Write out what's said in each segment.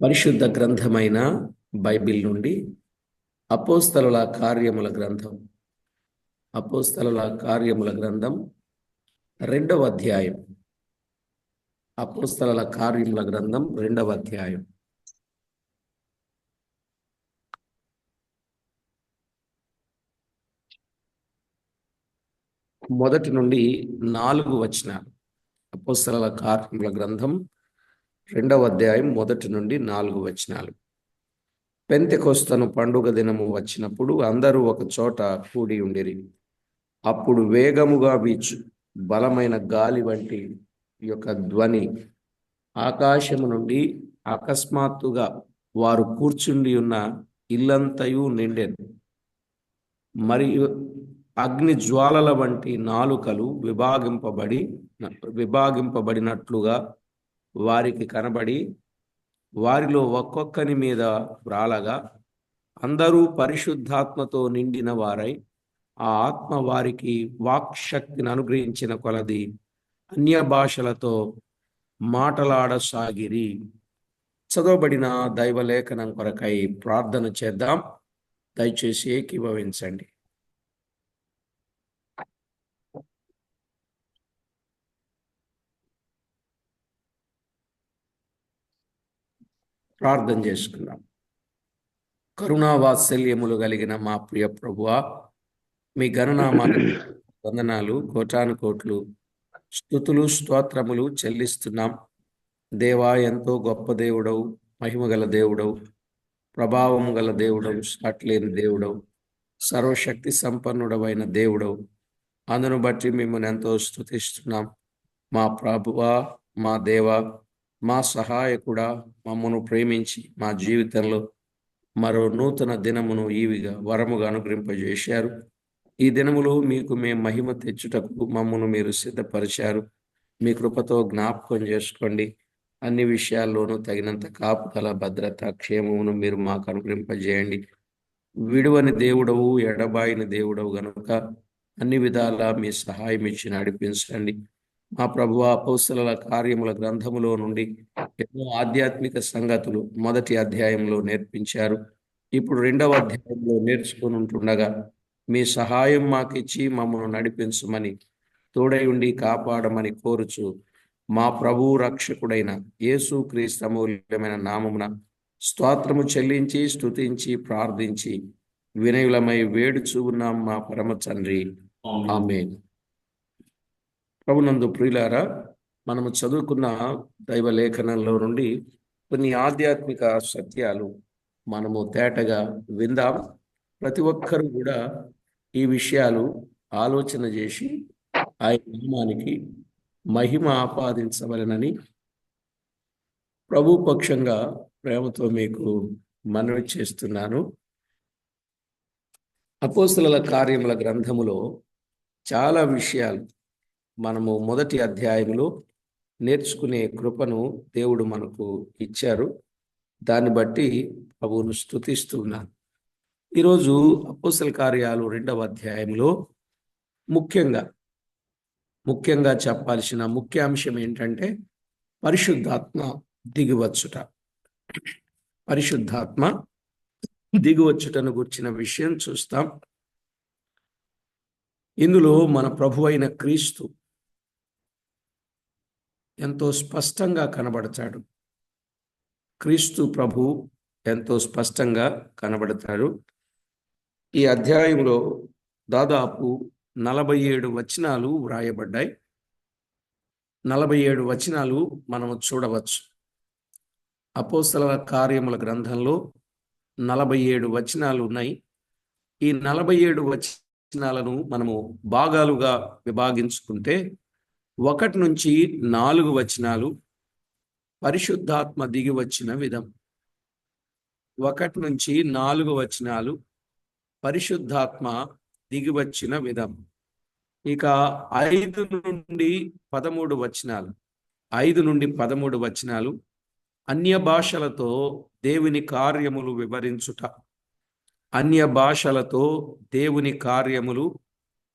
పరిశుద్ధ గ్రంథమైన బైబిల్ నుండి అపోస్తలుల కార్యముల గ్రంథం రెండవ అధ్యాయం. అపోస్తలుల కార్యముల గ్రంథం రెండవ అధ్యాయం. మొదటి నుండి 4 వచనాలు. అపోస్తలుల కార్యముల గ్రంథం రెండవ అధ్యాయం మొదటి నుండి 4 వచనాలు. పెంతెకొస్తను పండుగ దినము వచ్చినప్పుడు అందరూ ఒక చోట కూడి ఉండిరి. అప్పుడు వేగముగా వీచు బలమైన గాలి వంటి యొక్క ధ్వని ఆకాశము నుండి అకస్మాత్తుగా వారు కూర్చుండి ఉన్న ఇల్లంతయు నిండెను. మరియు అగ్ని జ్వాలల వంటి నాలుకలు విభాగింపబడినట్లుగా వారికి కనబడి వారిలో ఒక్కొక్కని మీద రాలగా అందరూ పరిశుద్ధాత్మతో నిండిన వారై ఆ ఆత్మ వారికి వాక్శక్తిని అనుగ్రహించిన కొలది అన్య భాషలతో మాటలాడసాగిరి. చదవబడిన దైవలేఖనం కొరకై ప్రార్థన చేద్దాం. దయచేసి ఏకీభవించండి. ప్రార్థన చేసుకుందాం. కరుణావాత్సల్యములు కలిగిన మా ప్రియ ప్రభువా, మీ గణనామానికి వందనాలు, కోటాను కోట్లు స్తుతులు స్తోత్రములు చెల్లిస్తున్నాం. దేవా, ఎంతో గొప్ప దేవుడవు, మహిమగల దేవుడవు, ప్రభావం గల దేవుడవు, సాట్లేని దేవుడవు, సర్వశక్తి సంపన్నుడవైన దేవుడవు. అందును బట్టి మిమ్మల్ని ఎంతో స్తుతిస్తున్నాం. మా ప్రభువా, మా దేవా, మా సహాయకుడా, మమ్మను ప్రేమించి మా జీవితంలో మరో నూతన దినమును ఈవిగా వరముగా అనుగ్రహింపజేశారు. ఈ దినములో మీకు మేము మహిమ తెచ్చుటకు మమ్మను మీరు సిద్ధపరిచారు. మీ కృపతో జ్ఞాపకం చేసుకోండి. అన్ని విషయాల్లోనూ తగినంత కాపుదల, భద్రత, క్షేమమును మీరు మాకు అనుగ్రహింపజేయండి. విడువని దేవుడవు, ఎడబాయిని దేవుడవు గనుక అన్ని విధాలా మీ సహాయం ఇచ్చి నడిపించండి. మా ప్రభువా, అపోస్తలుల కార్యముల గ్రంథములో నుండి ఎన్నో ఆధ్యాత్మిక సంగతులు మొదటి అధ్యాయంలో నేర్పించారు. ఇప్పుడు రెండవ అధ్యాయంలో నేర్చుకుని ఉంటుండగా మీ సహాయం మాకిచ్చి మమ్మల్ని నడిపించమని, తోడై ఉండి కాపాడమని కోరుచు మా ప్రభువు రక్షకుడైన యేసు క్రీస్తు అమూల్యమైన నామమున స్తోత్రము చెల్లించి స్తుతించి ప్రార్థించి వినయులమై వేడుచూ ఉన్నాం మా పరమ తండ్రి, ఆమేన్. ప్రభునందు ప్రియులారా, మనము చదువుకున్న దైవ లేఖనంలో నుండి కొన్ని ఆధ్యాత్మిక సత్యాలు మనము తేటగా విందాం. ప్రతి ఒక్కరూ కూడా ఈ విషయాలు ఆలోచన చేసి ఆయన నామానికి మహిమ ఆపాదించవలెనని ప్రభు పక్షంగా ప్రేమతో మీకు మనవి చేస్తున్నాను. అపోస్తలుల కార్యముల గ్రంథములో చాలా విషయాలు మనము మొదటి అధ్యాయంలో నేర్చుకునే కృపను దేవుడు మనకు ఇచ్చారు. దాన్ని బట్టి ప్రభువును స్తుతిస్తున్నాను. ఈరోజు అపోస్తల కార్యాలు రెండవ అధ్యాయంలో ముఖ్యంగా చెప్పాల్సిన ముఖ్యాంశం ఏంటంటే పరిశుద్ధాత్మ దిగివచ్చుట. పరిశుద్ధాత్మ దిగివచ్చుటను గుర్చిన విషయం చూస్తాం. ఇందులో మన ప్రభు అయిన క్రీస్తు ఎంతో స్పష్టంగా కనబడతాడు. క్రీస్తు ప్రభు ఎంతో స్పష్టంగా కనబడతాడు. ఈ అధ్యాయంలో దాదాపు 47 వచనాలు వ్రాయబడ్డాయి. 47 వచనాలు మనము చూడవచ్చు. అపోస్తలుల కార్యముల గ్రంథంలో 47 వచనాలు ఉన్నాయి. ఈ 47 వచనాలను మనము భాగాలుగా విభాగించుకుంటే 1 నుంచి 4 వచనాలు పరిశుద్ధాత్మ దిగి వచ్చిన విధం. 1 నుంచి 4 వచనాలు పరిశుద్ధాత్మ దిగి వచ్చిన విధం. ఇక 5 నుండి 13 వచనాలు 5 నుండి 13 వచనాలు అన్య భాషలతో దేవుని కార్యములు వివరించుట. అన్య భాషలతో దేవుని కార్యములు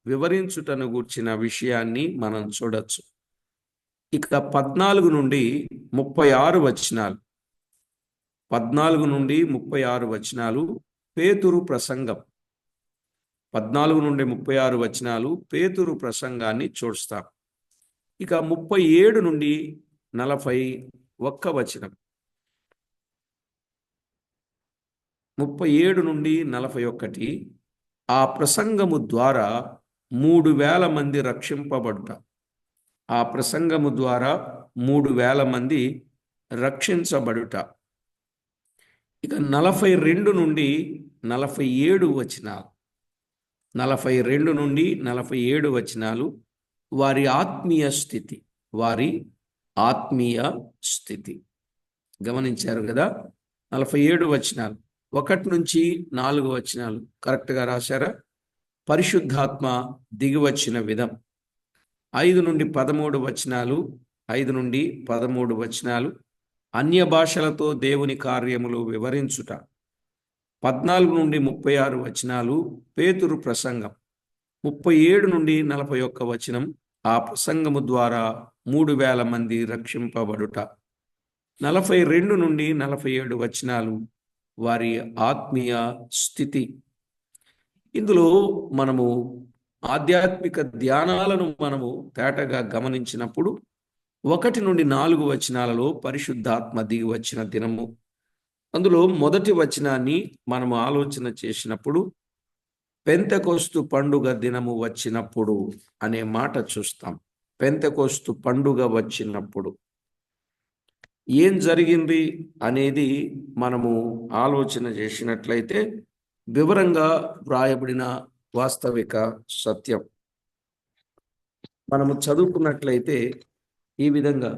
వివరించుటను గూర్చిన విషయాన్ని మనం చూడొచ్చు. ఇక 14 నుండి 36 వచనాలు 14 నుండి 36 వచనాలు పేతురు ప్రసంగం. 14 నుండి 36 వచనాలు పేతురు ప్రసంగాన్ని చూస్తాం. ఇక 37 నుండి 41 వచనం, 37 నుండి 41 ఆ ప్రసంగము ద్వారా 3,000 మంది రక్షింపబడుట. ఆ ప్రసంగము ద్వారా 3,000 మంది రక్షించబడుట. ఇక 42 నుండి 47 వచనాలు, 42 నుండి 47 వచనాలు వారి ఆత్మీయ స్థితి, వారి ఆత్మీయ స్థితి. గమనించారు కదా? 47 వచనాలు, 1 నుంచి 4 వచనాలు కరెక్ట్గా రాశారా? పరిశుద్ధాత్మ దిగివచ్చిన విధం. 5 నుండి 13 వచనాలు, 5 నుండి 13 వచనాలు అన్య భాషలతో దేవుని కార్యములు వివరించుట. 14 నుండి 36 వచనాలు పేతురు ప్రసంగం. 37 నుండి 41 వచనం ఆ ప్రసంగము ద్వారా 3,000 మంది రక్షింపబడుట. 42 నుండి 47 వచనాలు వారి ఆత్మీయ స్థితి. ఇందులో మనము ఆధ్యాత్మిక ధ్యానాలను మనము తేటగా గమనించినప్పుడు 1 నుండి 4 వచనాలలో పరిశుద్ధాత్మ దిగి వచ్చిన దినము. అందులో మొదటి వచనాన్ని మనము ఆలోచన చేసినప్పుడు పెంతెకొస్తు పండుగ దినము వచ్చినప్పుడు అనే మాట చూస్తాం. పెంతెకొస్తు పండుగ వచ్చినప్పుడు ఏం జరిగింది అనేది మనము ఆలోచన చేసినట్లయితే వివరంగా వ్రాయబడిన వాస్తవిక సత్యం మనము చదువుకున్నట్లయితే ఈ విధంగా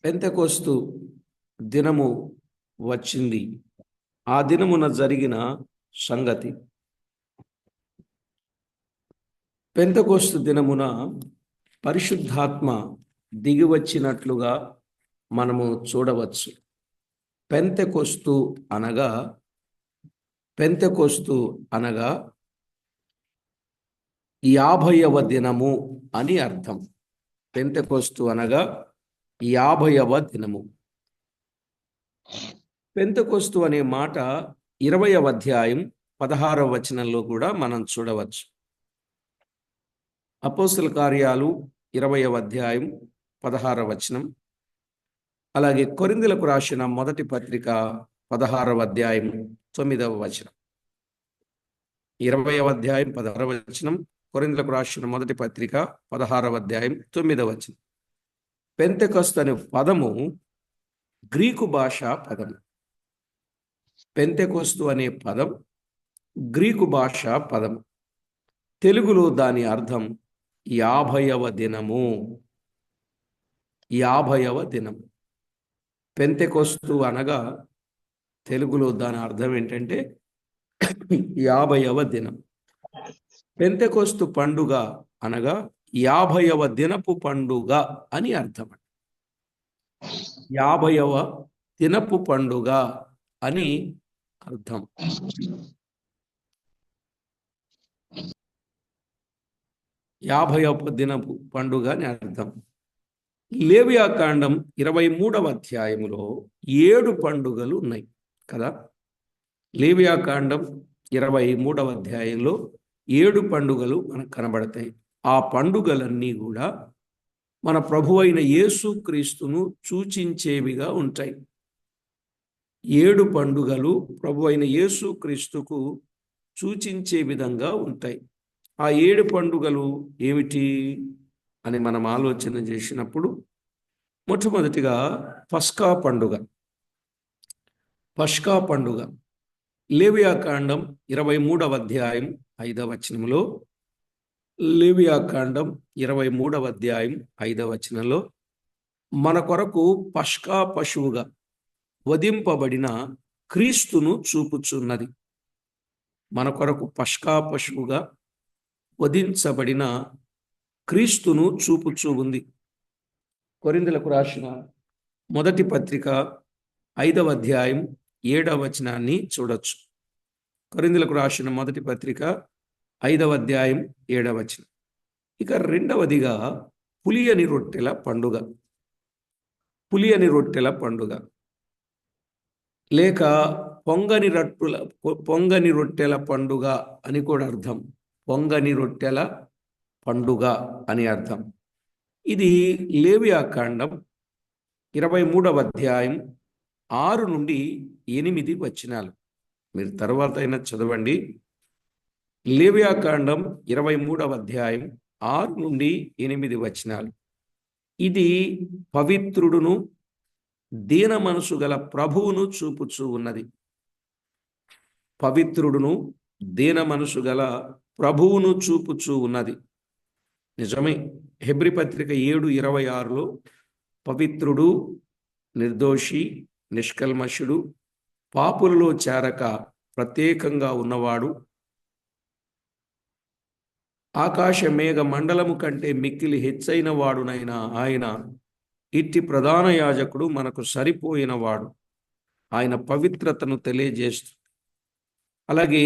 పెంతెకొస్తు దినము వచ్చింది. ఆ దినమున జరిగిన సంగతి. పెంతెకొస్తు దినమున పరిశుద్ధాత్మ దిగివచ్చినట్లుగా మనము చూడవచ్చు. పెంతెకొస్తు అనగా 50వ దినము అని అర్థం. పెంతెకొస్తు అనగా 50వ దినము. పెంతెకొస్తు అనే మాట 20వ అధ్యాయం 16వ వచనంలో కూడా మనం చూడవచ్చు. అపోస్తల కార్యాలు 20వ అధ్యాయం 16వ వచనం, అలాగే కొరింథీయులకు రాసిన మొదటి పత్రిక 16వ అధ్యాయం 9వ వచనం. 20వ అధ్యాయం 16వ వచనం, కొరింథీయులకు రాసిన మొదటి పత్రిక 16వ అధ్యాయం 9వ వచనం. పెంతెకొస్తు అనే పదము గ్రీకు భాషా పదం. పెంతెకొస్తు అనే పదం గ్రీకు భాషా పదం. తెలుగులో దాని అర్థం 50వ దినము. 50వ దినము. పెంతెకొస్తు అనగా తెలుగులో దాని అర్థం ఏంటంటే 50వ దినం. పెంతెకొస్తు పండుగ అనగా 50వ దినపు పండుగ అని అర్థం. 50వ దినపు పండుగ అని అర్థం. 50వ దినపు పండుగ అని అర్థం. లేవియాకాండం 23వ అధ్యాయంలో 7 పండుగలు ఉన్నాయి కదా. లేవియాకాండం 23వ అధ్యాయంలో 7 పండుగలు మనకు కనబడతాయి. ఆ పండుగలన్నీ కూడా మన ప్రభువైన యేసుక్రీస్తును సూచించేవిగా ఉంటాయి. 7 పండుగలు ప్రభువైన యేసుక్రీస్తుకు సూచించే విధంగా ఉంటాయి. ఆ 7 పండుగలు ఏమిటి అని మనం ఆలోచన చేసినప్పుడు మొట్టమొదటిగా పస్కా పండుగ. పస్కా పండుగ లేవియాకాండం 23వ అధ్యాయం 5వ వచనంలో, లేవియాకాండం 23వ అధ్యాయం 5వ వచనంలో మన కొరకు పస్కా పశువుగా వధింపబడిన క్రీస్తును చూపుచున్నది. మన కొరకు పస్కా పశువుగా వధించబడిన క్రీస్తును చూపుచూ ఉంది. కొరింథీయులకు రాసిన మొదటి పత్రిక 5వ అధ్యాయం 7వ వచనాన్ని చూడొచ్చు. కొరింథీయులకు రాసిన మొదటి పత్రిక 5వ అధ్యాయం 7వ వచనం. ఇక రెండవదిగా పులియని రొట్టెల పండుగ. పులియని రొట్టెల పండుగ లేక పొంగని రొట్టెల పండుగ అని కూడా అర్థం. పొంగని రొట్టెల పండుగ అని అర్థం. ఇది లేవియాకాండం 23వ అధ్యాయం 6 నుండి 8 వచనాలు. మీరు తర్వాత అయినా చదవండి. లేవియాకాండం 23వ అధ్యాయం 6 నుండి 8 వచనాలు. ఇది పవిత్రుడును దీన మనసు గల ప్రభువును చూపుచూ ఉన్నది. పవిత్రుడును దీన మనసు గల ప్రభువును చూపుచూ ఉన్నది. నిజమే. హెబ్రీ పత్రిక 7:26లో పవిత్రుడు, నిర్దోషి, నిష్కల్మషుడు, పాపులలో చేరక ప్రత్యేకంగా ఉన్నవాడు, ఆకాశ మేఘ మండలము కంటే మిక్కిలి హెచ్చైన వాడునైనా ఆయన ఇట్టి ప్రధాన యాజకుడు మనకు సరిపోయినవాడు. ఆయన పవిత్రతను తెలియజేస్తుంది. అలాగే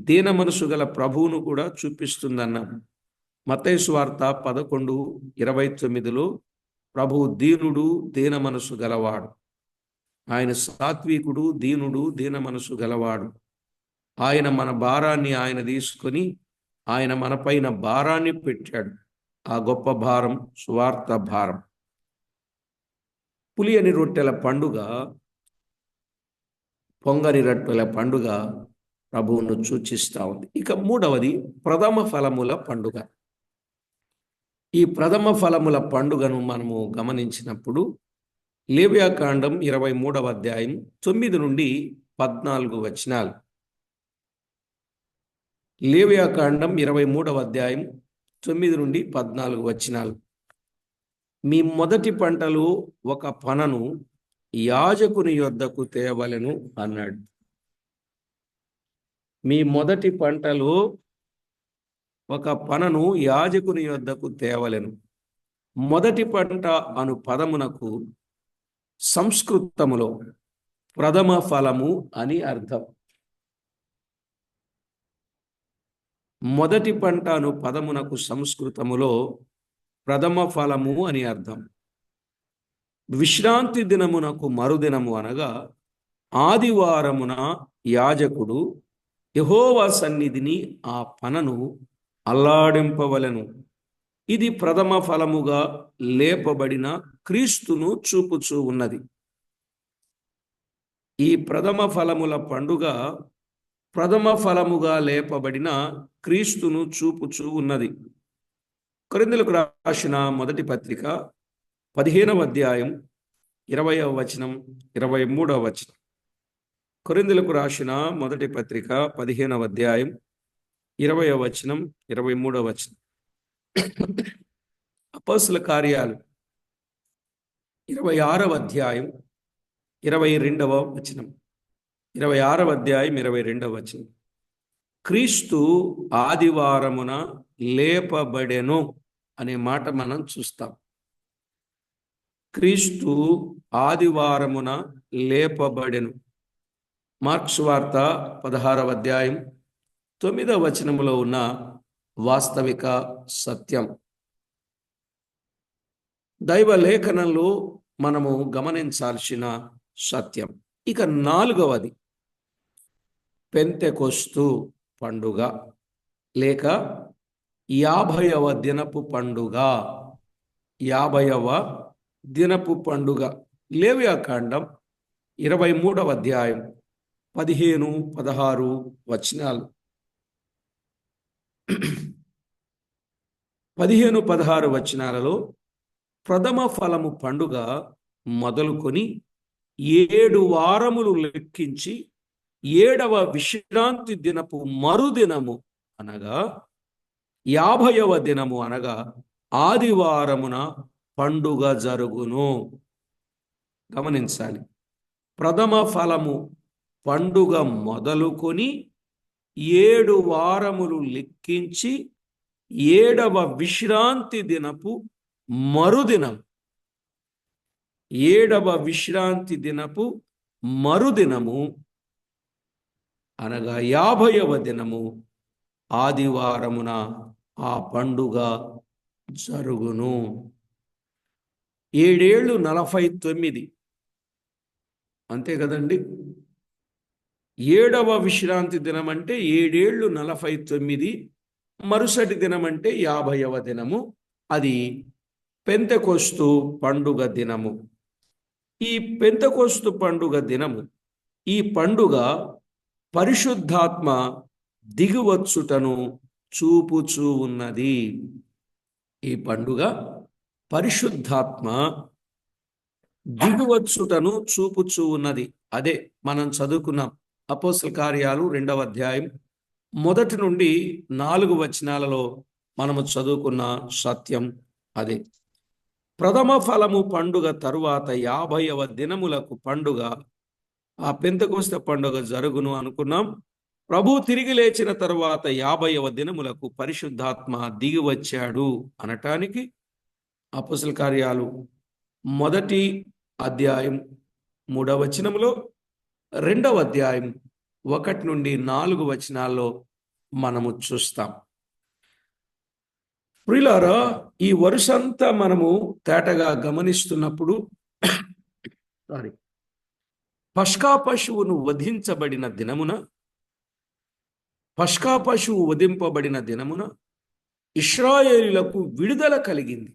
దీన మనసు గల ప్రభువును కూడా చూపిస్తుందన్నాం. మత్తయి సువార్త 11:29లో ప్రభువు దీనుడు, దీన మనసు గలవాడు. ఆయన సాత్వికుడు, దీనుడు, దీన మనసు గలవాడు. ఆయన మన భారాన్ని ఆయన తీసుకొని ఆయన మనపైన భారాన్ని పెట్టాడు. ఆ గొప్ప భారం సువార్త భారం. పులియని రొట్టెల పండుగ, పొంగని రొట్టెల పండుగ ప్రభువును సూచిస్తూ ఉంది. ఇక మూడవది ప్రథమ ఫలముల పండుగ. ఈ ప్రథమ ఫలముల పండుగను మనము గమనించినప్పుడు లేవియాకాండం 23వ అధ్యాయం 9 నుండి 14 వచనాలు. లేవియాకాండం 23వ అధ్యాయం 9 నుండి 14 వచనాలు. మీ మొదటి పంటలో ఒక పనను యాజకుని యొద్దకు తేవలెను అన్నాడు. మీ మొదటి పంటలో ఒక పనను యాజకుని యొద్దకు తేవలెను. మొదటి పంట అను పదమునకు సంస్కృతములో ప్రథమ ఫలము అని అర్థం. మొదటి పంట అను పదమునకు సంస్కృతములో ప్రథమ ఫలము అని అర్థం. విశ్రాంతి దినమునకు మరుదినము అనగా ఆదివారమున యాజకుడు యెహోవా సన్నిధిని ఆ పనను అల్లాడింపవలెను. ఇది ప్రథమ ఫలముగా లేపబడిన క్రీస్తును చూపుచూ ఉన్నది. ఈ ప్రథమ ఫలముల పండుగ ప్రథమ ఫలముగా లేపబడిన క్రీస్తును చూపుచూ ఉన్నది. కొరింథీయులకు రాసిన మొదటి పత్రిక 15వ అధ్యాయం 20వ వచనం 23వ వచనం. కొరింథీయులకు రాసిన మొదటి పత్రిక 15వ అధ్యాయం 20వ వచనం 23వ వచనం. అపోస్తలుల కార్యాలు 26వ అధ్యాయం 22వ వచనం. 26వ అధ్యాయం 22వ వచనం. క్రీస్తు ఆదివారమున లేపబడెను అనే మాట మనం చూస్తాం. క్రీస్తు ఆదివారమున లేపబడెను. మార్క్స్ వార్త 16వ అధ్యాయం 9వ వచనములో ఉన్న వాస్తవిక సత్యం. దైవ లేఖనంలో మనము గమనించాల్సిన సత్యం. ఇక 4వది పెంతెకొస్తు పండుగ లేక 50వ దినపు పండుగ. 50వ దినపు పండుగ. లేవియాకాండం 23వ అధ్యాయం 15, 16 వచనాలు. 15, 16 వచనాలలో ప్రథమ ఫలము పండుగ మొదలుకొని 7 వారములు లెక్కించి 7వ విశ్రాంతి దినపు మరుదినము అనగా 50వ దినము అనగా ఆదివారమున పండుగ జరుగును. గమనించాలి. ప్రథమ ఫలము పండుగ మొదలుకొని 7 వారములు లెక్కించి 7వ విశ్రాంతి దినపు మరుదినం. 7వ విశ్రాంతి దినపు మరుదినము అనగా 50వ దినము ఆదివారమున ఆ పండుగ జరుగును. 7 ఏళ్ళు 49, అంతే కదండి. 7వ విశ్రాంతి దినం అంటే 7 ఏళ్ళు 49, మరుసటి దినం అంటే 50వ దినము. అది పెంతెకొస్తు పండుగ దినము. ఈ పెంతెకొస్తు పండుగ దినము, ఈ పండుగ పరిశుద్ధాత్మ దిగువచ్చుటను చూపుచూ ఉన్నది. ఈ పండుగ పరిశుద్ధాత్మ దిగువచ్చుటను చూపుచూ ఉన్నది. అదే మనం చదువుకున్నాం అపోస్తల కార్యాలు 2వ అధ్యాయం 1 నుండి 4 వచనాలలో మనము చదువుకున్న సత్యం అదే. ప్రథమ ఫలము పండుగ తరువాత 50వ దినములకు పండుగ, ఆ పెంతెకొస్తు పండుగ జరుగును అనుకున్నాం. ప్రభు తిరిగి లేచిన తరువాత 50వ దినములకు పరిశుద్ధాత్మ దిగి వచ్చాడు అనటానికి అపోస్తల కార్యాలు 1వ అధ్యాయం 3వ వచనములో, 2వ అధ్యాయం 1 నుండి 4 వచనాల్లో మనము చూస్తాం. ప్రియులారా, ఈ వరుసంతా మనము తేటగా గమనిస్తున్నప్పుడు పస్కా పశువును వధించబడిన దినమున, పస్కా పశువు వధింపబడిన దినమున ఇశ్రాయేలీయులకు విడుదల కలిగింది.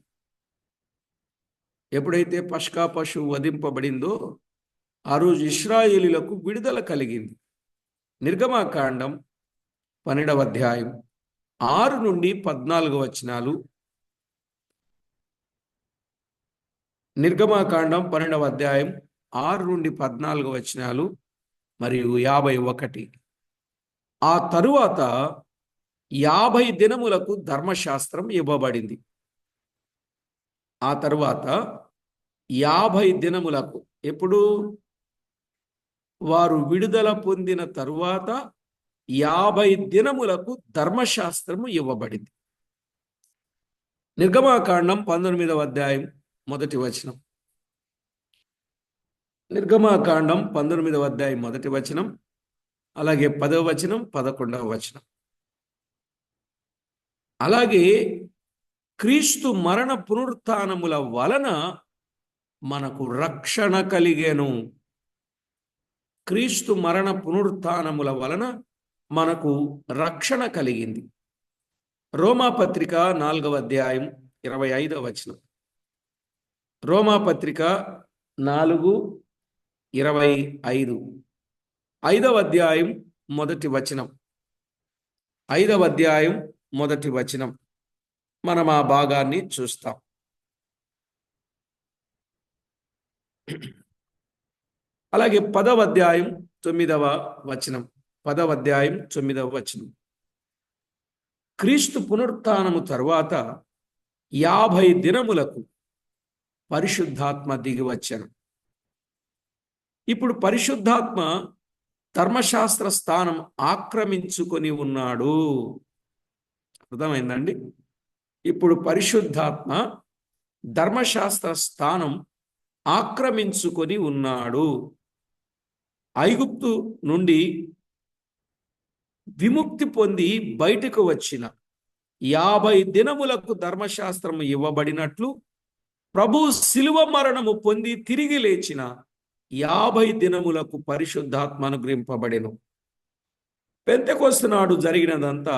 ఎప్పుడైతే పస్కా పశువు వధింపబడిందో ఆ రోజు ఇశ్రాయేలీయులకు విడుదల కలిగింది. నిర్గమకాండం 12వ అధ్యాయం 6 నుండి 14 వచనాలు. నిర్గమకాండం 12వ అధ్యాయం 6 నుండి 14 వచనాలు మరియు 51. ఆ తరువాత 50 దినములకు ధర్మశాస్త్రం ఇవ్వబడింది. ఆ తరువాత 50 దినములకు, ఎప్పుడు వారు విడుదల పొందిన తరువాత 50 దినములకు ధర్మశాస్త్రము ఇవ్వబడింది. నిర్గమకాండం 19వ అధ్యాయం 1వ వచనం. నిర్గమకాండం 19వ అధ్యాయం 1వ వచనం, అలాగే 10వ వచనం, 11వ వచనం. అలాగే క్రీస్తు మరణ పునరుత్థానముల వలన మనకు రక్షణ కలిగెను. క్రీస్తు మరణ పునరుత్థానముల వలన మనకు రక్షణ కలిగింది. రోమాపత్రిక 4వ అధ్యాయం 25వ వచనం. రోమాపత్రిక 4:25. 5వ అధ్యాయం 1వ వచనం. 5వ అధ్యాయం 1వ వచనం. మనం ఆ భాగాన్ని చూస్తాం. అలాగే 10వ అధ్యాయం 9వ వచనం. 10వ అధ్యాయం 9వ వచనం. క్రీస్తు పునరుత్థానము తరువాత 50 దినములకు పరిశుద్ధాత్మ దిగి వచ్చెను. ఇప్పుడు పరిశుద్ధాత్మ ధర్మశాస్త్ర స్థానం ఆక్రమించుకొని ఉన్నాడు. అర్థమైందండి? ఇప్పుడు పరిశుద్ధాత్మ ధర్మశాస్త్ర స్థానం ఆక్రమించుకొని ఉన్నాడు. ఐగుప్తు నుండి విముక్తి పొంది బయటకు వచ్చిన 50 దినములకు ధర్మశాస్త్రము ఇవ్వబడినట్లు, ప్రభు శిలువ మరణము పొంది తిరిగి లేచిన 50 దినములకు పరిశుద్ధాత్మ అనుగ్రహింపబడెను. పెంతెకొస్తు నాడు జరిగినదంతా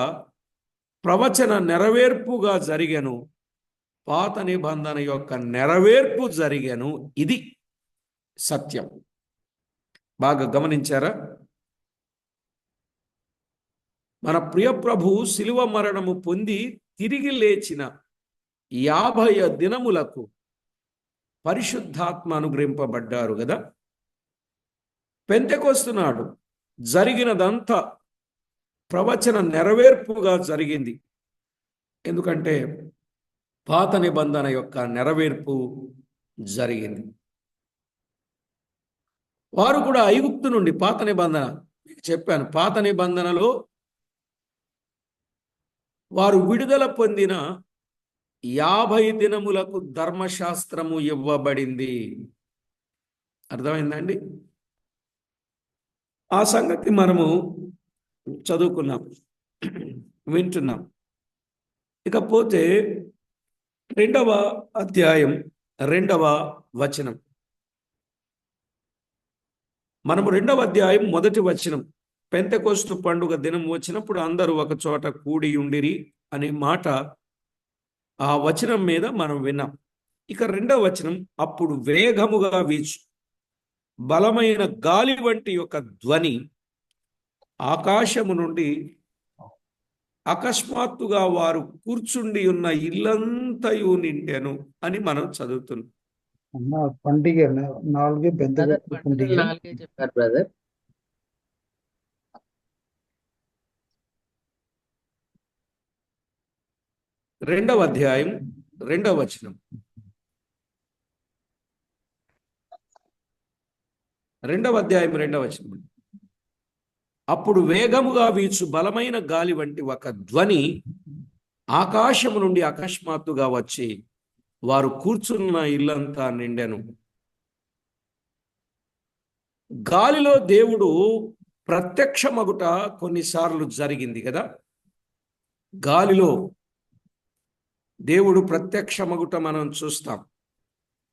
ప్రవచన నెరవేర్పుగా జరిగెను. పాత నిబంధన యొక్క నెరవేర్పు జరిగెను. ఇది సత్యం. బాగా గమనించారా? మన ప్రియ ప్రభు శిలువ మరణము పొంది తిరిగి లేచిన 50 దినములకు పరిశుద్ధాత్మ అనుగ్రహింపబడ్డారు కదా. పెంతెకొస్తు నాడు జరిగినదంతా ప్రవచన నెరవేర్పుగా జరిగింది. ఎందుకంటే పాత నిబంధన యొక్క నెరవేర్పు జరిగింది. వారు కూడా ఐగుప్తు నుండి, పాత నిబంధన మీకు చెప్పాను, పాత నిబంధనలో వారు విడుదల పొందిన 50 దినములకు ధర్మశాస్త్రము ఇవ్వబడింది. అర్థమైందండి? ఆ సంగతి మనము చదువుకున్నాం. వింటున్నాం. ఇకపోతే 2వ అధ్యాయం 2వ వచనం. మనము 2వ అధ్యాయం 1వ వచనం, పెంతెకొస్తు పండుగ దినం వచ్చినప్పుడు అందరూ ఒక చోట కూడి ఉండిరి అనే మాట ఆ వచనం మీద మనం విన్నాం. ఇక 2వ వచనం, అప్పుడు వేగముగా వీచు బలమైన గాలి వంటి యొక్క ధ్వని ఆకాశము నుండి అకస్మాత్తుగా వారు కూర్చుండి ఉన్న ఇల్లంతయు నిండెను అని మనం చదువుతున్నాం. పండుగ 4 పెద్ద పండుగ 4 చెప్పారు బ్రదర్. 2వ అధ్యాయం 2వ వచనం. 2వ అధ్యాయం 2వ వచనం, అప్పుడు వేగముగా వీచు బలమైన గాలి వంటి ఒక ధ్వని ఆకాశము నుండి అకస్మాత్తుగా వచ్చి వారు కూర్చున్న ఇల్లంతా నిండెను. గాలిలో దేవుడు ప్రత్యక్షమగుట కొన్నిసార్లు జరిగింది కదా. గాలిలో దేవుడు ప్రత్యక్షమగుట మనం చూస్తాం.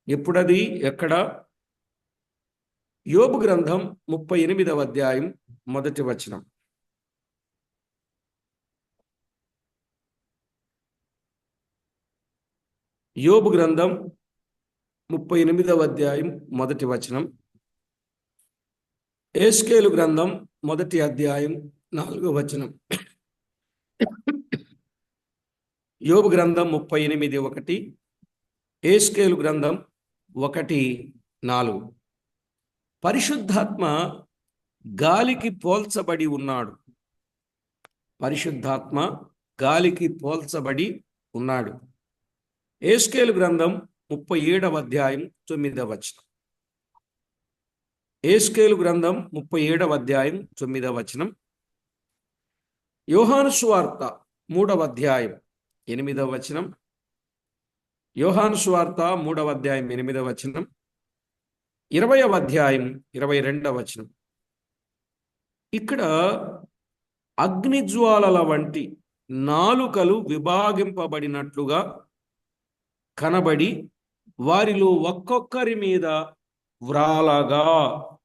ఎప్పుడది, ఎక్కడ? యోబు గ్రంథం 38వ అధ్యాయం 1వ వచనం. యోబు గ్రంథం 38వ అధ్యాయం 1వ వచనం. ఎహెజ్కేలు గ్రంథం 1వ అధ్యాయం 4వ వచనం. యోబు గ్రంథం 38:1, ఎహెజ్కేలు గ్రంథం 1:4. పరిశుద్ధాత్మ గాలికి పోల్చబడి ఉన్నాడు. పరిశుద్ధాత్మ గాలికి పోల్చబడి ఉన్నాడు. ఎహెజ్కేలు గ్రంథం 37వ అధ్యాయం 9వ వచనం. ఎహెజ్కేలు గ్రంథం 37వ అధ్యాయం 9వ వచనం. యోహాను సువార్త 3వ అధ్యాయం 8వ వచనం. యోహాను సువార్త 3వ అధ్యాయం 8వ వచనం. 20వ అధ్యాయం 22వ వచనం. ఇక్కడ అగ్నిజ్వాలల వంటి నాలుకలు విభాగింపబడినట్లుగా కనబడి వారిలో ఒక్కొక్కరి మీద వ్రాలగా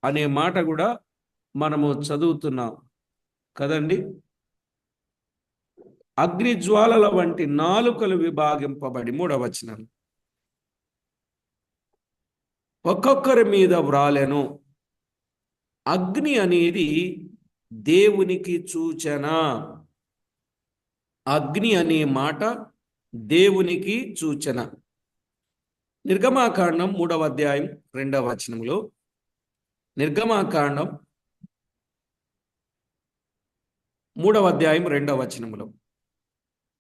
అనే మాట కూడా మనము చదువుతున్నాం కదండి. అగ్నిజ్వాలల వంటి నాలుకలు విభాగింపబడి, 3వ వచనం, ఒక్కొక్కరి మీద వ్రాలెను. అగ్ని అనేది దేవునికి సూచన. అగ్ని అనే మాట దేవునికి సూచన. నిర్గమాకాండం 3వ అధ్యాయం 2వ వచనంలో, నిర్గమాకాండం 3వ అధ్యాయం 2వ వచనంలో,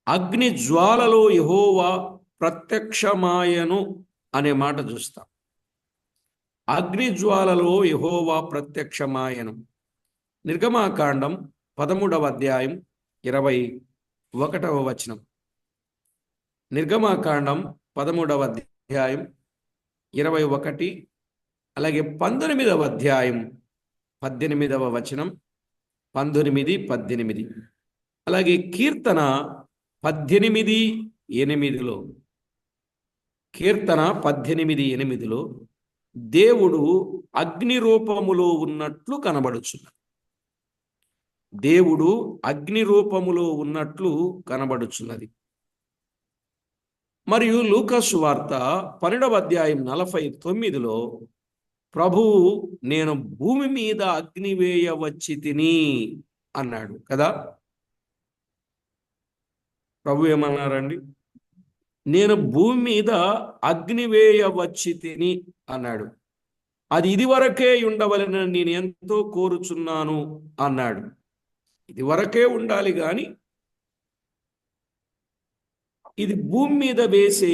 అగ్ని జ్వాలలో యెహోవా ప్రత్యక్షమాయను అనే మాట చూస్తాం. అగ్ని జ్వాలలో యెహోవా ప్రత్యక్షమాయను. నిర్గమాకాండం 13వ అధ్యాయం 21వ వచనం. నిర్గమాకాండం 13వ అధ్యాయం 21, అలాగే 19వ అధ్యాయం 18వ వచనం, 19, 18. అలాగే కీర్తన 18:8లో, కీర్తన 18:8లో దేవుడు అగ్ని రూపములో ఉన్నట్లు కనబడుచున్నాడు. దేవుడు అగ్ని రూపములో ఉన్నట్లు కనబడుచున్నది. మరియు లూకా సువార్త 12వ అధ్యాయం 49లో ప్రభువు నేను భూమి మీద అగ్ని వేయవచ్చి తిని అన్నాడు కదా. ప్రభు ఏమన్నారండి? నేను భూమి మీద అగ్ని వేయవచ్చి తిని అన్నాడు. అది ఇదివరకే ఉండవలెనని నేను ఎంతో కోరుచున్నాను అన్నాడు. ఇది వరకే ఉండాలి కానీ ఇది భూమి మీద వేసే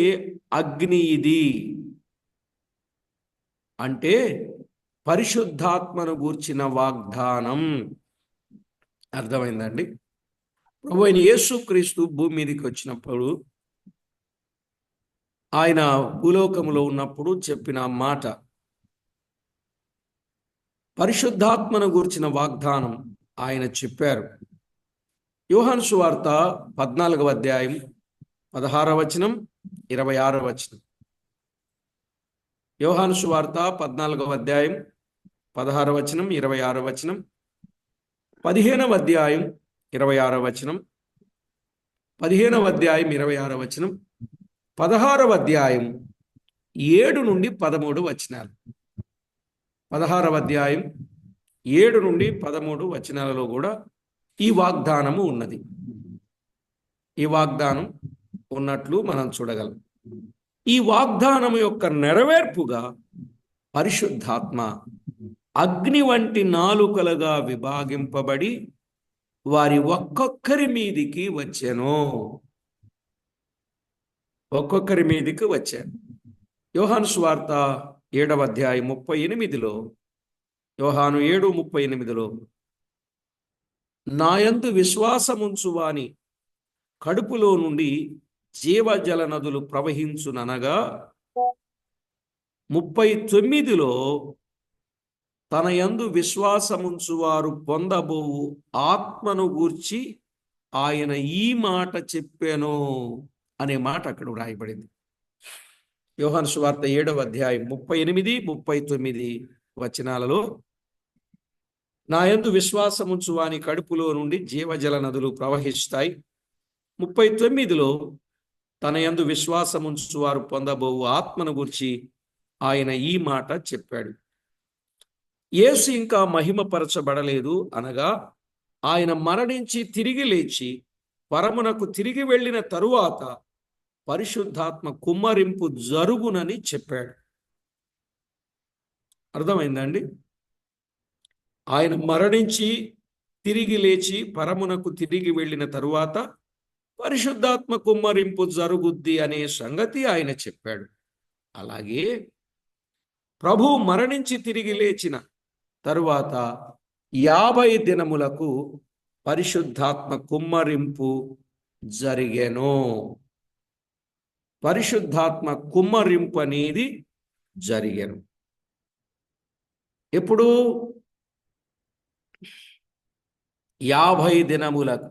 అగ్ని. ఇది అంటే పరిశుద్ధాత్మను గూర్చిన వాగ్దానం. అర్థమైందండి? ప్రభు అయిన యేసుక్రీస్తు భూమి మీదకి వచ్చినప్పుడు, ఆయన భూలోకములో ఉన్నప్పుడు చెప్పిన మాట, పరిశుద్ధాత్మను గూర్చిన వాగ్దానం ఆయన చెప్పారు. యోహాను సువార్త 14వ అధ్యాయం 16వ వచనం 26వ వచనం. యోహాను సువార్త 14వ అధ్యాయం 16వ వచనం 26వ వచనం, 15వ అధ్యాయం 26వ వచనం, 15వ అధ్యాయం 26వ వచనం, 16వ అధ్యాయం 7 నుండి 13 వచనాలు. 16వ అధ్యాయం 7 నుండి 13 వచనాలలో కూడా ఈ వాగ్దానము ఉన్నది. ఈ వాగ్దానం ఉన్నట్లు మనం చూడగలం. ఈ వాగ్దానం యొక్క నెరవేర్పుగా పరిశుద్ధాత్మ అగ్ని వంటి నాలుకలుగా విభాగింపబడి వారి ఒక్కొక్కరి మీదికి వచ్చెను. ఒక్కొక్కరి మీదికి వచ్చాను. యోహాను సువార్త 7వ అధ్యాయం 38లో, యోహాను 7:38లో, నాయందు విశ్వాసముంచువాని కడుపులో నుండి జీవజల నదులు ప్రవహించుననగా, 39లో, తన యందు విశ్వాసముంచువారు పొందబోవు ఆత్మను గూర్చి ఆయన ఈ మాట చెప్పాను అనే మాట అక్కడ వ్రాయబడింది. యోహాను సువార్త 7వ అధ్యాయం 38, 39 వచనాలలో, నా యందు విశ్వాసముంచు వాని కడుపులో నుండి జీవజల నదులు ప్రవహిస్తాయి. 39లో, తన యందు విశ్వాసముంచు వారు పొందబోవు ఆత్మను గురించి ఆయన ఈ మాట చెప్పాడు. యేసు ఇంకా మహిమపరచబడలేదు అనగా, ఆయన మరణించి తిరిగి లేచి పరమునకు తిరిగి వెళ్ళిన తరువాత పరిశుద్ధాత్మ కుమ్మరింపు జరుగునని చెప్పాడు. అర్థమైందండి? ఆయన మరణించి తిరిగి లేచి పరమునకు తిరిగి వెళ్ళిన తరువాత పరిశుద్ధాత్మ కుమ్మరింపు జరుగుద్ది అనే సంగతి ఆయన చెప్పాడు. అలాగే ప్రభు మరణించి తిరిగి లేచిన తరువాత 50 దినములకు పరిశుద్ధాత్మ కుమ్మరింపు జరిగెను. పరిశుద్ధాత్మ కుమ్మరింపు అనేది జరిగెను. ఎప్పుడు? 50 దినములకు.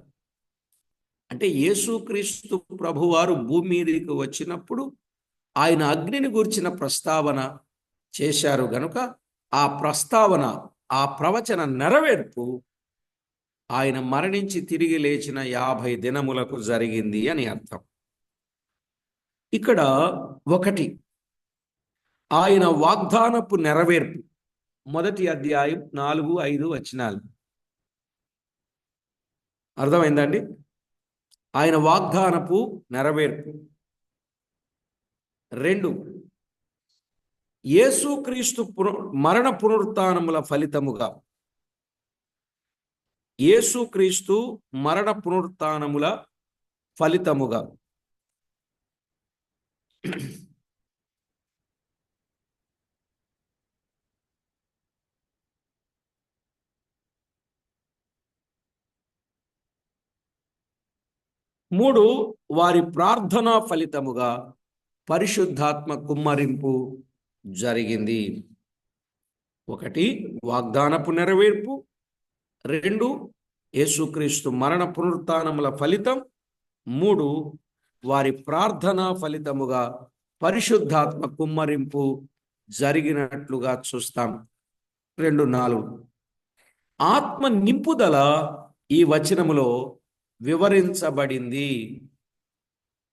అంటే యేసుక్రీస్తు ప్రభువారు భూమి మీదకి వచ్చినప్పుడు ఆయన అగ్నిని గూర్చిన ప్రస్తావన చేశారు గనుక ఆ ప్రస్తావన, ఆ ప్రవచన నెరవేర్పు ఆయన మరణించి తిరిగి లేచిన 50 దినములకు జరిగింది అని అర్థం. ఇక్కడ ఒకటి, ఆయన వాగ్దానపు నెరవేర్పు. మొదటి అధ్యాయం 4-5 వచనాలు. అర్థమైందండి? ఆయన వాగ్దానపు నెరవేర్పు. 2, యేసుక్రీస్తు మరణ పునరుత్థానముల ఫలితముగా, యేసుక్రీస్తు మరణ పునరుత్థానముల ఫలితముగా. 3, వారి ప్రార్థనా ఫలితముగా పరిశుద్ధాత్మ కుమ్మరింపు జరిగింది. 1, వాగ్దానపు నెరవేర్పు. 2, యేసుక్రీస్తు మరణ పునరుత్థానముల ఫలితం. 3, వారి ప్రార్థనా ఫలితముగా పరిశుద్ధాత్మ కుమ్మరింపు జరిగినట్లుగా చూస్తాం. 2:4, ఆత్మ నింపుదల ఈ వచనములో వివరించబడింది.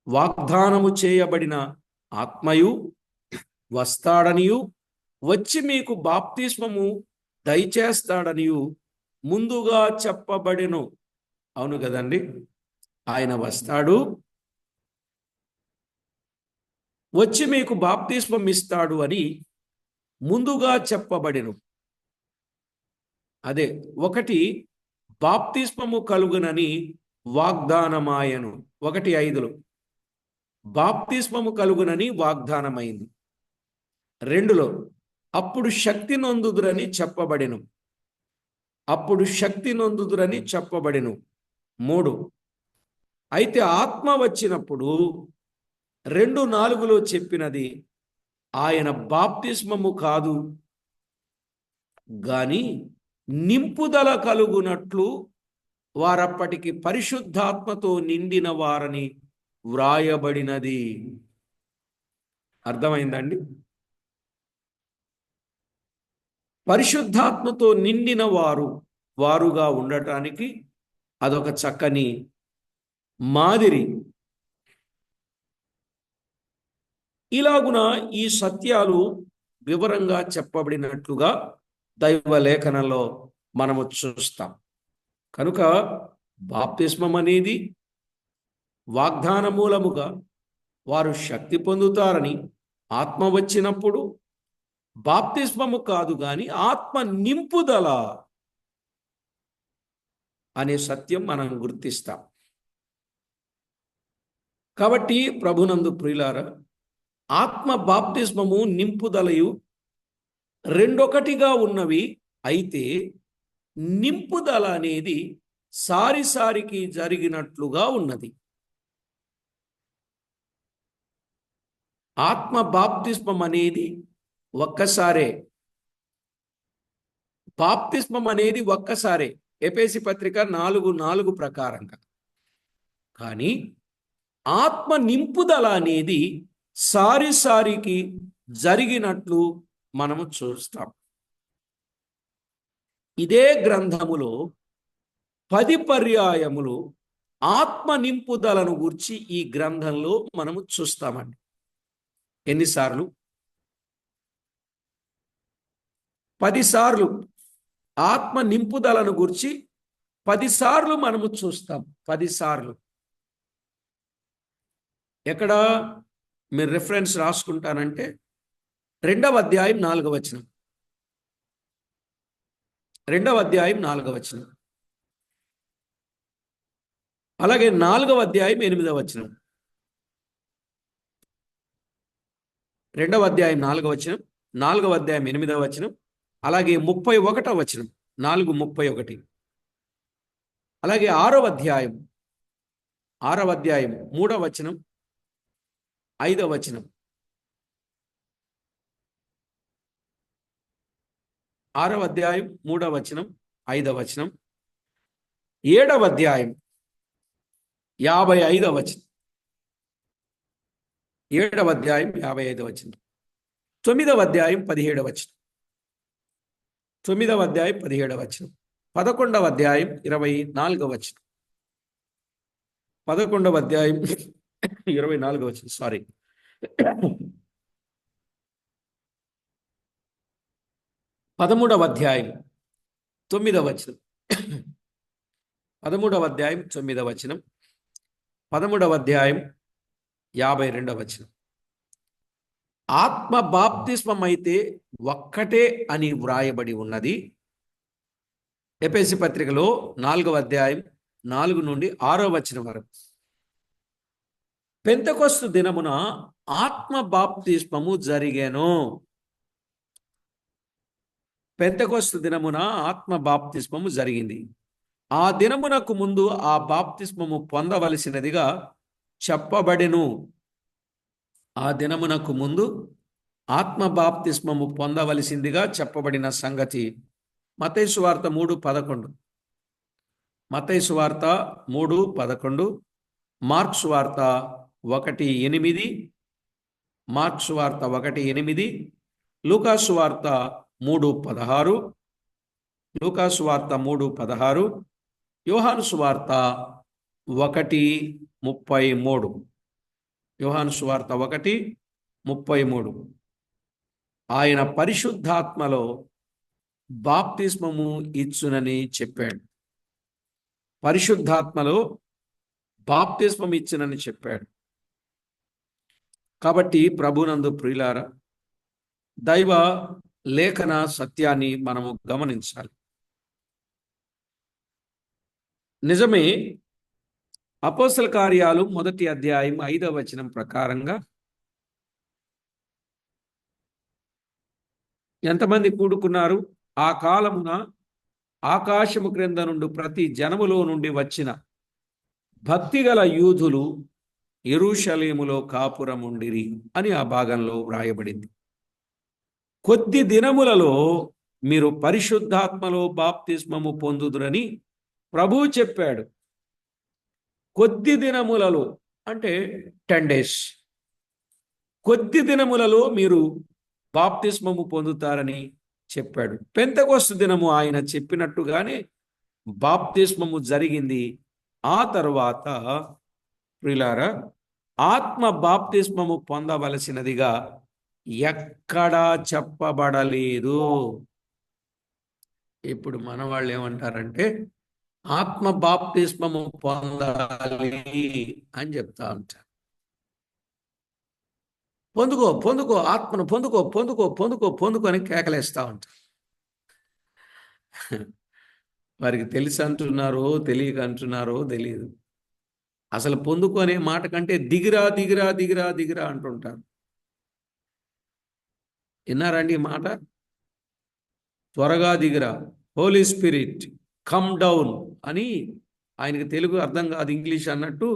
వాగ్దానము చేయబడిన ఆత్మయు వస్తాడనియు వచ్చి మీకు బాప్తిస్మము దయచేస్తాడనియు ముందుగా చెప్పబడెను. అవును కదండి? ఆయన వస్తాడు, వచ్చి మీకు బాప్తిస్మం ఇస్తాడు అని ముందుగా చెప్పబడెను. అదే 1, బాప్తిస్మము కలుగునని వాగ్దానమాయను. 1:5లో బాప్తిస్మము కలుగునని వాగ్దానమైంది. 2లో అప్పుడు శక్తి నొందుదురని చెప్పబడెను. అప్పుడు శక్తి నొందుదురని చెప్పబడెను. 3, అయితే ఆత్మ వచ్చినప్పుడు 2:4లో చెప్పినది ఆయన బాప్తిస్మము కాదు గాని నింపుదల కలుగునట్లు వారప్పటికి పరిశుద్ధాత్మతో నిండిన వారని వ్రాయబడినది. అర్థమైందండి? పరిశుద్ధాత్మతో నిండిన వారుగా ఉండటానికి అదొక చక్కని మాదిరి. ఇలాగున ఈ సత్యాలు వివరంగా చెప్పబడినట్లుగా దైవ లేఖనంలో మనము చూస్తాం. కనుక బాప్తిస్మం అనేది వాగ్దాన మూలముగా వారు శక్తి పొందుతారని, ఆత్మ వచ్చినప్పుడు బాప్తిస్మము కాదు గాని ఆత్మ నింపుదల అనే సత్యం మనం గుర్తిస్తాం. కాబట్టి ప్రభునందు ప్రియులారా, ఆత్మ బాప్తిస్మము నింపుదలయు రెండొకటిగా ఉన్నవి. అయితే నింపుదల అనేది సారిసారికి జరిగినట్లుగా ఉన్నది. ఆత్మ బాప్తిస్మం అనేది ఒక్కసారే. బాప్తిస్మం అనేది ఒక్కసారే ఎఫెసీ పత్రిక 4:4 ప్రకారంగా. కానీ ఆత్మ నింపుదల అనేది సారిసారికి జరిగినట్లు మనము చూస్తాం. ఇదే గ్రంథములో 10 పర్యాయములు ఆత్మ నింపుదలను గురించి ఈ గ్రంథంలో మనము చూస్తామండి. ఎన్నిసార్లు? 10 సార్లు ఆత్మ నింపుదలను గురించి 10 సార్లు మనము చూస్తాం. 10 సార్లు. ఎక్కడ మీరు రిఫరెన్స్ రాసుకుంటానంటే 2వ అధ్యాయం 4వ వచనం. 2వ అధ్యాయం 4వ వచనం. అలాగే 4వ అధ్యాయం 8వ వచనం. 2వ అధ్యాయం 4వ వచనం, 4వ అధ్యాయం 8వ వచనం, అలాగే 31వ వచనం, 4:31. అలాగే 6వ అధ్యాయం 3వ వచనం, 5వ వచనం. 6వ అధ్యాయం 3వ వచనం, 5వ వచనం. 7వ అధ్యాయం 55వ వచనం. 7వ అధ్యాయం 55వ వచనం. 9వ అధ్యాయం 17వ వచనం. 9వ అధ్యాయం 17వ వచనం. 11వ అధ్యాయం 24వ వచనం. 11వ అధ్యాయం 24వ వచనం. సారీ. 13వ అధ్యాయం 9వ వచనం. 13వ అధ్యాయం 9వ వచనం. 13వ అధ్యాయం 52వ వచనం. ఆత్మ బాప్తిస్మం అయితే ఒక్కటే అని వ్రాయబడి ఉన్నది. ఎఫెసీ పత్రికలో 4వ అధ్యాయం 4 నుండి 6వ వచనం వరకు. పెంతెకొస్తు దినమున ఆత్మ బాప్తిస్మము జరిగెను. పెంతెకొస్తు దినమున ఆత్మ బాప్తిస్మము జరిగింది. ఆ దినమునకు ముందు ఆ బాప్తిస్మము పొందవలసినదిగా చెప్పబడెను. ఆ దినమునకు ముందు ఆత్మ బాప్తిస్మము పొందవలసిందిగా చెప్పబడిన సంగతి మత్తయి సువార్త 3:11, మత్తయి సువార్త 3:11, మార్కు సువార్త 1:8, మార్కు సువార్త 1:8, లూకా సువార్త 3:16, లూకా సువార్త 3:16, యోహాను సువార్త 1:33, యోహాను సువార్త 1:33. ఆయన పరిశుద్ధాత్మలో బాప్తిస్మము ఇచ్చునని చెప్పాడు. పరిశుద్ధాత్మలో బాప్తిస్మం ఇచ్చునని చెప్పాడు. కాబట్టి ప్రభునందు ప్రియులారా, దైవ లేఖన సత్యాన్ని మనము గమనించాలి. నిజమే, అపోస్తల కార్యాలు 1వ అధ్యాయం 5వ వచనం ప్రకారంగా ఎంతమంది కూడుకున్నారు? ఆ కాలమున ఆకాశము క్రింద నుండి ప్రతి జనములో నుండి వచ్చిన భక్తిగల యూదులు యెరూషలేములో కాపురముండిరి అని ఆ భాగంలో వ్రాయబడింది. కొద్ది దినములలో మీరు పరిశుద్ధాత్మలో బాప్తిస్మము పొందుదురని ప్రభువు చెప్పాడు, కొద్ది దినములలో, అంటే 10 days, కొద్ది దినములలో మీరు బాప్తిస్మము పొందుతారని చెప్పాడు. పెంతెకొస్తు దినము ఆయన చెప్పినట్టుగానే బాప్తిస్మము జరిగింది. ఆ తర్వాత ప్రియులారా, ఆత్మ బాప్తిస్మము పొందవలసినదిగా ఎక్కడా చెప్పబడలేదు. ఇప్పుడు మన వాళ్ళు ఏమంటారంటే ఆత్మ బాప్తిస్మము పొందాలి అని చెప్తా ఉంటారు. పొందుకో పొందుకో, ఆత్మను పొందుకో పొందుకో పొందుకో పొందుకో అని కేకలేస్తా ఉంటారు. వారికి తెలిసి అంటున్నారో తెలియక అంటున్నారో తెలియదు. అసలు పొందుకునే మాట కంటే దిగిరా దిగిరా దిగిరా దిగిరా అంటుంటారు. విన్నారండి ఈ మాట? త్వరగా దిగిరా, హోలీ స్పిరిట్ కమ్ డౌన్ అని. ఆయనకి తెలుగు అర్థం కాదు, ఇంగ్లీష్ అన్నట్టు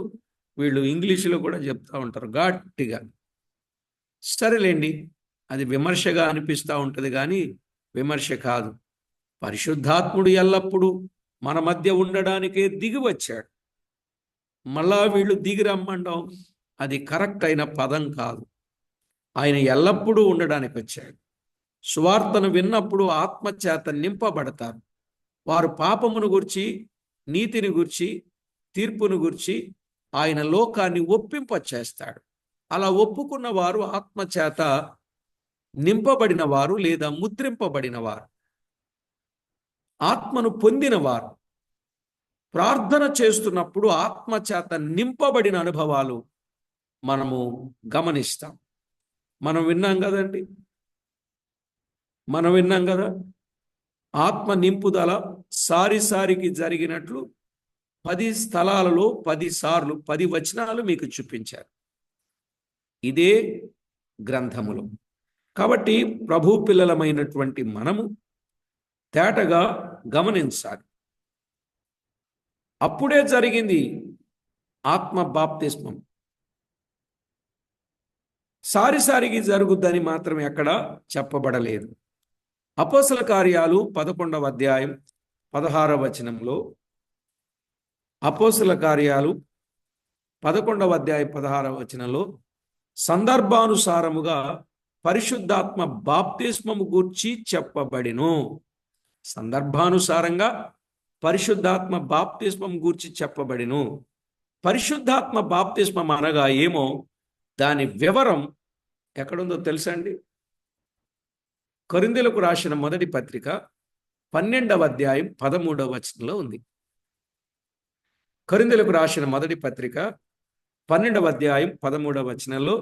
వీళ్ళు ఇంగ్లీషులో కూడా చెప్తా ఉంటారు గట్టిగా. సరేలేండి, అది విమర్శగా అనిపిస్తూ ఉంటుంది, కానీ విమర్శ కాదు. పరిశుద్ధాత్ముడు ఎల్లప్పుడూ మన మధ్య ఉండడానికే దిగి వచ్చాడు. మళ్ళా వీళ్ళు దిగి రమ్మండం అది కరెక్ట్ అయిన పదం కాదు. ఆయన ఎల్లప్పుడూ ఉండడానికి వచ్చాడు. సువార్తను విన్నప్పుడు ఆత్మచేత నింపబడతారు. వారు పాపమును గురించి, నీతిని గురించి, తీర్పును గురించి ఆయన లోకాన్ని ఒప్పింపచేస్తాడు. అలా ఒప్పుకున్న వారు ఆత్మచేత నింపబడిన వారు లేదా ముద్రింపబడిన వారు, ఆత్మను పొందిన వారు. ప్రార్థన చేస్తున్నప్పుడు ఆత్మచేత నింపబడిన అనుభవాలు మనము గమనిస్తాం. మనం విన్నాం కదండి, మనం విన్నాం కదా, ఆత్మ నింపుదల సారిసారికి జరిగినట్లు 10 స్థలాలలో 10 సార్లు 10 వచనాలు మీకు చూపించారు ఇదే గ్రంథములో. కాబట్టి ప్రభు పిల్లలమైనటువంటి మనము తేటగా గమనించాలి. అప్పుడే జరిగింది ఆత్మ బాప్తిస్మం. సారిసారికి జరుగుద్దని మాత్రం ఎక్కడ చెప్పబడలేదు. అపోస్తల కార్యాలు 11వ అధ్యాయం 16వ వచనంలో, అపోస్తల కార్యాలు 11వ అధ్యాయం 16వ వచనంలో సందర్భానుసారముగా పరిశుద్ధాత్మ బాప్తిస్మము గూర్చి చెప్పబడిను. సందర్భానుసారంగా పరిశుద్ధాత్మ బాప్తిస్మం గూర్చి చెప్పబడిను. పరిశుద్ధాత్మ బాప్తిస్మం అనగా ఏమో దాని వివరం ఎక్కడుందో తెలుసా అండి? కొరింథీయులకు రాసిన మొదటి పత్రిక 12వ అధ్యాయం 13వ వచనంలో ఉంది. కొరింథీయులకు రాసిన మొదటి పత్రిక 12వ అధ్యాయం 13వ వచనంలో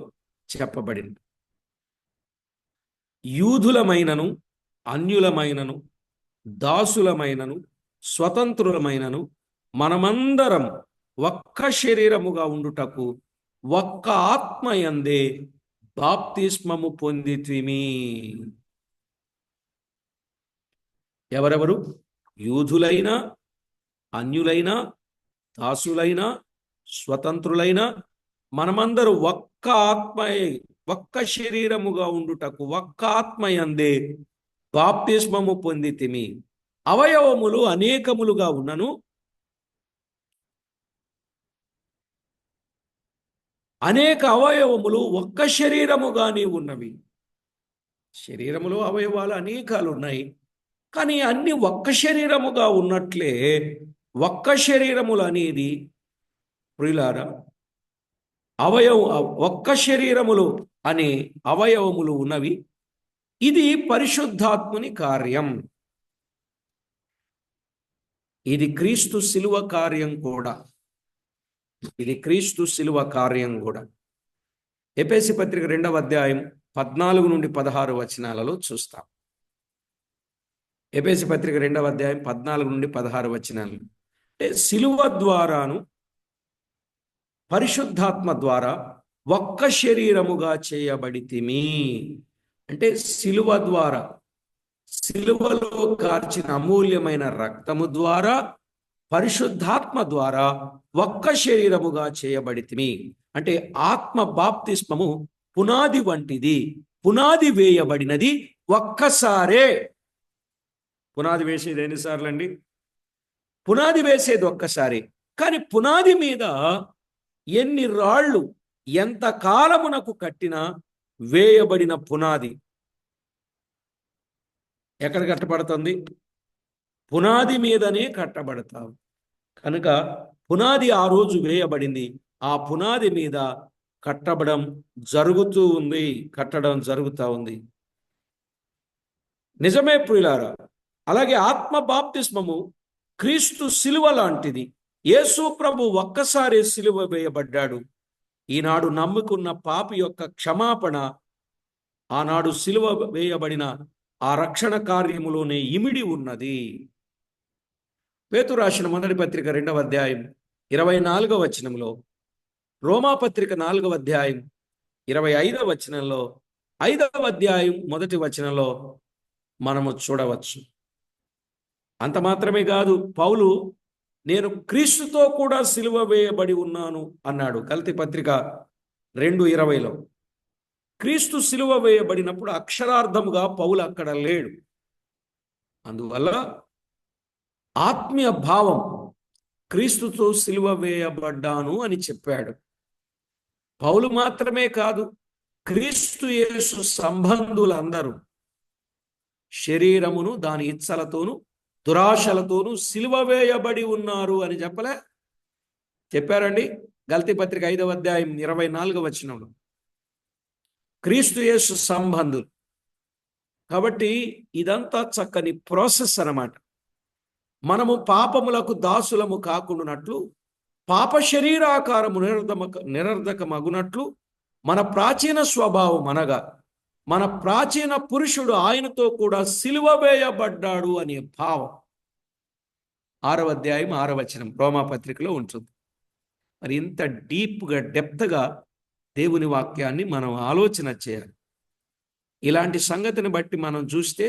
చెప్పబడింది, యూదులమైనను అన్యులమైనను దాసులమైనను స్వతంత్రులమైనను మనమందరం ఒక్క శరీరముగా ఉండుటకు ఒక్క ఆత్మయందే బాప్తిస్మము పొందితిమి. ఎవరెవరు? యూదులైనా, అన్యులైనా, దాసులైనా, స్వతంత్రులైనా మనమందరూ ఒక్క ఆత్మయే, ఒక్క శరీరముగా ఉండుటకు ఒక్క ఆత్మయందే బాప్తిస్మము పొందితిమి. అవయవములు అనేకములుగా ఉన్నను అనేక అవయవములు ఒక్క శరీరముగానే ఉన్నవి. శరీరములో అవయవాలు అనేకాలు ఉన్నాయి, కానీ అన్ని ఒక్క శరీరముగా ఉన్నట్లే ఒక్క శరీరములు అనేది ప్రియులారా, ఒక్క శరీరములు అనే అవయవములు ఉన్నవి. ఇది పరిశుద్ధాత్ముని కార్యం. ఇది క్రీస్తు శిలువ కార్యం కూడా. ఇది క్రీస్తు శిలువ కార్యం కూడా. ఎఫెసీ పత్రిక 2వ అధ్యాయం 14 నుండి 16 వచనాలలో చూస్తాం. ఎఫెసీ పత్రిక 2వ అధ్యాయం 14 నుండి 16 వచనాలు. అంటే శిలువ ద్వారాను పరిశుద్ధాత్మ ద్వారా ఒక్క శరీరముగా చేయబడితిమి. అంటే శిలువ ద్వారా, శిలువలో కార్చిన అమూల్యమైన రక్తము ద్వారా, పరిశుద్ధాత్మ ద్వారా ఒక్క శరీరముగా చేయబడితిమి. అంటే ఆత్మ బాప్తిస్మము పునాది వంటిది. పునాది వేయబడినది ఒక్కసారే. పునాది వేసేది ఎన్నిసార్లు అండి? పునాది వేసేది ఒక్కసారి. కానీ పునాది మీద ఎన్ని రాళ్ళు ఎంత కాలమునకు కట్టినా వేయబడిన పునాది ఎక్కడ కట్టబడుతుంది? పునాది మీదనే కట్టబడతాం. కనుక పునాది ఆ రోజు వేయబడింది. ఆ పునాది మీద కట్టడం జరుగుతూ ఉంది. నిజమే ప్రియులారా. అలాగే ఆత్మ బాప్తిస్మము క్రీస్తు శిలువ లాంటిది. యేసు ప్రభు ఒక్కసారి శిలువ వేయబడ్డాడు. ఈనాడు నమ్ముకున్న పాపి యొక్క క్షమాపణ ఆనాడు శిలువ వేయబడిన ఆ రక్షణ కార్యములోనే ఇమిడి ఉన్నది. పేతురు రాసిన మొదటి పత్రిక 2వ అధ్యాయం 24వ వచనంలో, రోమాపత్రిక 4వ అధ్యాయం 25వ వచనంలో, 5వ అధ్యాయం 1వ వచనంలో మనము చూడవచ్చు. అంత మాత్రమే కాదు, పౌలు నేను క్రీస్తుతో కూడా సిలువ వేయబడి ఉన్నాను అన్నాడు. గలతీ పత్రిక 2:20లో. క్రీస్తు సిలువ వేయబడినప్పుడు అక్షరార్థముగా పౌలు అక్కడ లేడు. అందువల్ల ఆత్మీయ భావం క్రీస్తుతో సిలువ వేయబడ్డాను అని చెప్పాడు. పౌలు మాత్రమే కాదు, క్రీస్తు యేసు సంబంధులందరూ శరీరమును దాని ఇచ్చలతోనూ దురాశలతోనూ సిలువ వేయబడి ఉన్నారు అని చెప్పారండి. గలతీ పత్రిక 5వ అధ్యాయం 24వ వచనంలో క్రీస్తు యేసు సంబంధులు. కాబట్టి ఇదంతా చక్కని ప్రాసెస్ అన్నమాట. మనము పాపములకు దాసులము కాకుండానట్లు, పాప శరీరాకారము నిరర్ధకమగునట్లు మన ప్రాచీన స్వభావం అనగా మన ప్రాచీన పురుషుడు ఆయనతో కూడా సిలువ వేయబడ్డాడు అనే భావం 6వ అధ్యాయం 6వ వచనం రోమాపత్రికలో ఉంటుంది. మరి ఇంత డీప్గా డెప్త్గా దేవుని వాక్యాన్ని మనం ఆలోచన చేయాలి. ఇలాంటి సంగతిని బట్టి మనం చూస్తే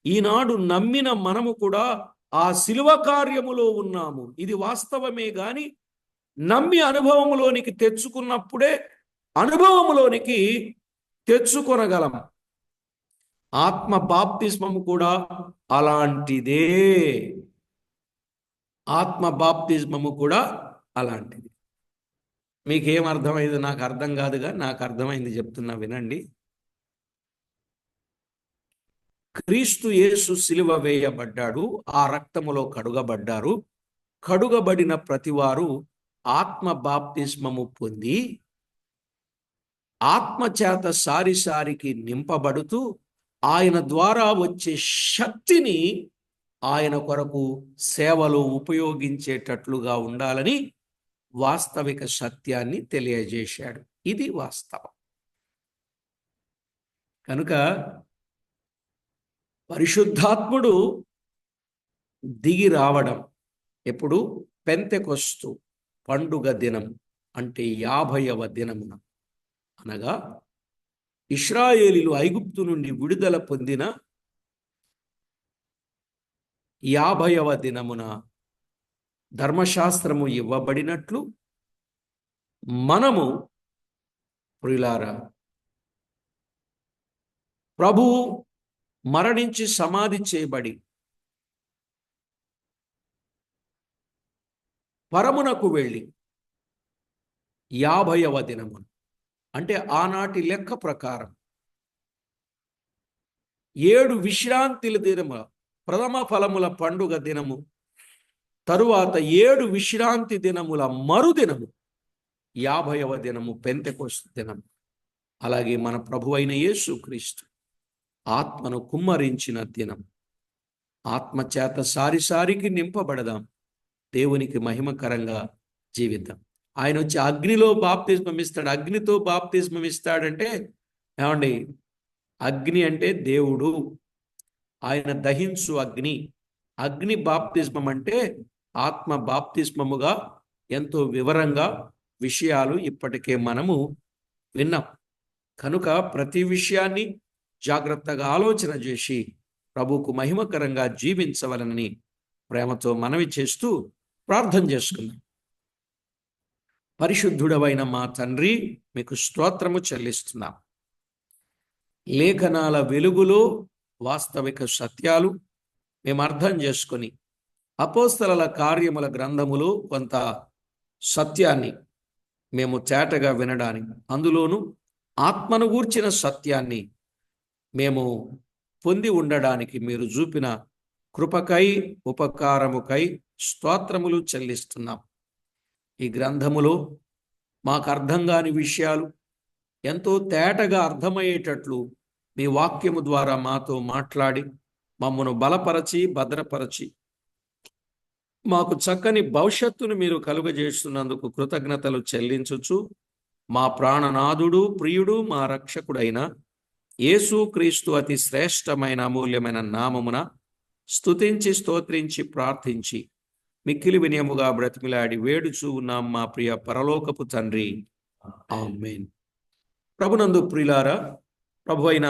ఈనాడు నమ్మిన మనము కూడా ఆ సిలువ కార్యములో ఉన్నాము. ఇది వాస్తవమే గాని నమ్మి అనుభవములోనికి తెచ్చుకున్నప్పుడే అనుభవములోనికి తెచ్చుకొనగలం. ఆత్మ బాప్తిస్మము కూడా అలాంటిదే. ఆత్మ బాప్తిస్మము కూడా అలాంటిది. మీకేం అర్థమైంది? నాకు అర్థం కాదుగా, నాకు అర్థమైంది చెప్తున్నా వినండి. క్రీస్తు యేసు సిలువ వేయబడ్డాడు, ఆ రక్తములో కడుగబడ్డారు. కడుగబడిన ప్రతివారు ఆత్మ బాప్తిస్మము పొంది ఆత్మ చేత సారికి నింపబడుతూ ఆయన ద్వారా వచ్చే శక్తిని ఆయన కొరకు సేవలో ఉపయోగించేటట్లుగా ఉండాలని వాస్తవిక సత్యాన్ని తెలియజేశాడు. ఇది వాస్తవం. కనుక పరిశుద్ధాత్ముడు దిగి రావడం ఎప్పుడు? పెంతెకొస్తు పండుగ దినం, అంటే 50వ దినమున, అనగా ఇశ్రాయేలీలు ఐగుప్తు నుండి విడుదల పొందిన 50వ దినమున ధర్మశాస్త్రము ఇవ్వబడినట్లు మనము ప్రియులారా ప్రభువు మరణించి సమాధి చేయబడి పరమునకు వెళ్ళి 50వ దినమున, అంటే ఆనాటి లెక్క ప్రకారం 7 విశ్రాంతిల దినము ప్రథమ ఫలముల పండుగ దినము, తరువాత 7 విశ్రాంతి దినముల మరుదినము 50వ దినము పెంతెకొస్తు దినము. అలాగే మన ప్రభువైన యేసుక్రీస్తు ఆత్మను కుమ్మరించిన దినం. ఆత్మచేత సారికి నింపబడదాం, దేవునికి మహిమకరంగా జీవిద్దాం. ఆయన వచ్చి అగ్నిలో బాప్తిస్మం ఇస్తాడు. అగ్నితో బాప్తిస్మం ఇస్తాడంటే ఏమండి? అగ్ని అంటే దేవుడు, ఆయన దహించు అగ్ని. అగ్ని బాప్తిస్మం అంటే ఆత్మ బాప్తిస్మముగా ఎంతో వివరంగా విషయాలు ఇప్పటికే మనము విన్నాం. కనుక ప్రతి విషయాన్ని జాగ్రత్తగా ఆలోచన చేసి ప్రభువుకు మహిమకరంగా జీవించవలనని ప్రేమతో మనవి చేస్తూ ప్రార్థన చేసుకుందాం. పరిశుద్ధుడవైన మా తండ్రి, మీకు స్తోత్రము చెల్లిస్తున్నాం. లేఖనాల వెలుగులో వాస్తవిక సత్యాలు మేము అర్థం చేసుకొని అపోస్తలుల కార్యముల గ్రంథములో కొంత సత్యాన్ని మేము తేటగా వినడానికి, అందులోను ఆత్మను గూర్చిన సత్యాన్ని మేము పొంది ఉండడానికి మీరు చూపిన కృపకై ఉపకారముకై స్తోత్రములు చెల్లిస్తున్నాం. ఈ గ్రంథములో మాకు అర్థం కాని విషయాలు ఎంతో తేటగా అర్థమయ్యేటట్లు మీ వాక్యము ద్వారా మాతో మాట్లాడి మమ్మను బలపరచి భద్రపరచి మాకు చక్కని భవిష్యత్తును మీరు కలుగజేస్తున్నందుకు కృతజ్ఞతలు చెల్లించుచు మా ప్రాణనాథుడు ప్రియుడు మా రక్షకుడైన యేసు క్రీస్తు అతి శ్రేష్టమైన అమూల్యమైన నామమున స్తుతించి స్తోత్రించి ప్రార్థించి మిక్కిలి వినయముగా బ్రతిమిలాడి వేడుచూ ఉన్నాం మా ప్రియ పరలోకపు తండ్రి, ఆమేన్. ప్రభునందు ప్రియులారా, ప్రభు అయిన